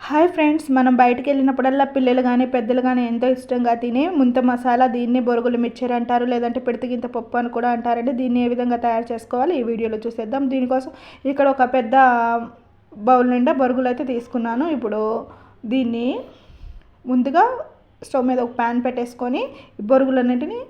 Hi friends, మనం బయటికి వెళ్ళినప్పుడల్లా పిల్లలు కానీ పెద్దలు కానీ ఎంతో ఇష్టంగా తినే ముంత మసాలా, దీన్ని బొరుగులు మిక్చర్ అంటారు, లేదంటే పిడతగింత పప్పు అని కూడా అంటారండి. దీన్ని ఏ విధంగా తయారు చేసుకోవాలి ఈ వీడియోలో చూసేద్దాం. దీనికోసం ఇక్కడ ఒక పెద్ద బౌల్ నిండా బొరుగులు అయితే తీసుకున్నాను. ఇప్పుడు దీన్ని ముందుగా స్టవ్ మీద ఒక ప్యాన్ పెట్టేసుకొని బొరుగులన్నింటినీ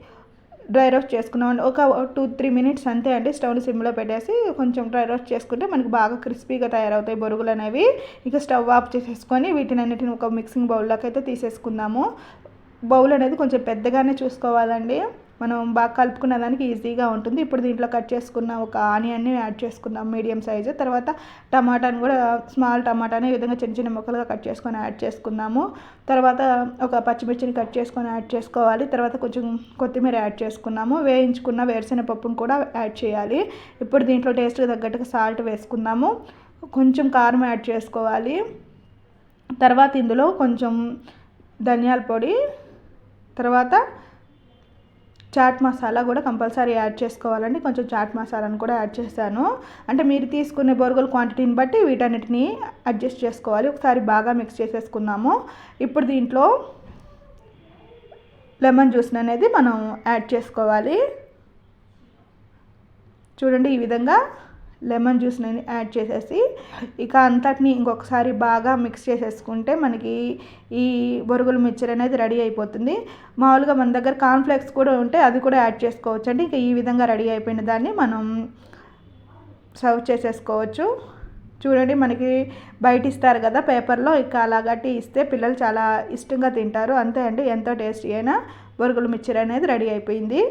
డ్రై రోస్ట్ చేసుకున్నాం. ఒక 2-3 మినిట్స్ అంతే అండి. స్టవ్ని సిమ్లో పెట్టేసి కొంచెం డ్రై రోస్ట్ చేసుకుంటే మనకి బాగా క్రిస్పీగా తయారవుతాయి బొరుగులు అనేవి. ఇక స్టవ్ ఆఫ్ చేసేసుకొని వీటిని అన్నిటిని ఒక మిక్సింగ్ బౌల్లోకి అయితే తీసేసుకుందాము. బౌల్ అనేది కొంచెం పెద్దగానే చూసుకోవాలండి, మనం బాగా కలుపుకున్న దానికి ఈజీగా ఉంటుంది. ఇప్పుడు దీంట్లో కట్ చేసుకున్న ఒక ఆనియన్ని యాడ్ చేసుకుందాం, మీడియం సైజు. తర్వాత టమాటాని కూడా స్మాల్ టమాటాని ఈ విధంగా చిన్న చిన్న ముక్కలుగా కట్ చేసుకొని యాడ్ చేసుకుందాము. తర్వాత ఒక పచ్చిమిర్చిని కట్ చేసుకొని యాడ్ చేసుకోవాలి. తర్వాత కొంచెం కొత్తిమీర యాడ్ చేసుకున్నాము. వేయించుకున్న వేరుశెనగ పప్పును కూడా యాడ్ చేయాలి. ఇప్పుడు దీంట్లో టేస్ట్కి తగ్గట్టుగా సాల్ట్ వేసుకుందాము. కొంచెం కారం యాడ్ చేసుకోవాలి. తర్వాత ఇందులో కొంచెం ధనియాల పొడి, తర్వాత చాట్ మసాలా కూడా కంపల్సరీ యాడ్ చేసుకోవాలండి. కొంచెం చాట్ మసాలాను కూడా యాడ్ చేశాను. అంటే మీరు తీసుకునే బొరుగుల క్వాంటిటీని బట్టి వీటన్నిటిని అడ్జస్ట్ చేసుకోవాలి. ఒకసారి బాగా మిక్స్ చేసేసుకున్నాము. ఇప్పుడు దీంట్లో లెమన్ జ్యూస్ని అనేది మనం యాడ్ చేసుకోవాలి. చూడండి, ఈ విధంగా లెమన్ జ్యూస్ని యాడ్ చేసేసి ఇక అంతటిని ఇంకొకసారి బాగా మిక్స్ చేసేసుకుంటే మనకి ఈ బొరుగుల మిక్చర్ అనేది రెడీ అయిపోతుంది. మామూలుగా మన దగ్గర కార్న్ఫ్లేక్స్ కూడా ఉంటే అది కూడా యాడ్ చేసుకోవచ్చు అండి. ఇక ఈ విధంగా రెడీ అయిపోయిన దాన్ని మనం సర్వ్ చేసేసుకోవచ్చు. చూడండి, మనకి బయట ఇస్తారు కదా పేపర్లో, ఇక అలాగట్టి ఇస్తే పిల్లలు చాలా ఇష్టంగా తింటారు. అంతే అండి, ఎంతో టేస్టీ అయినా బొరుగుల మిక్చర్ అనేది రెడీ అయిపోయింది.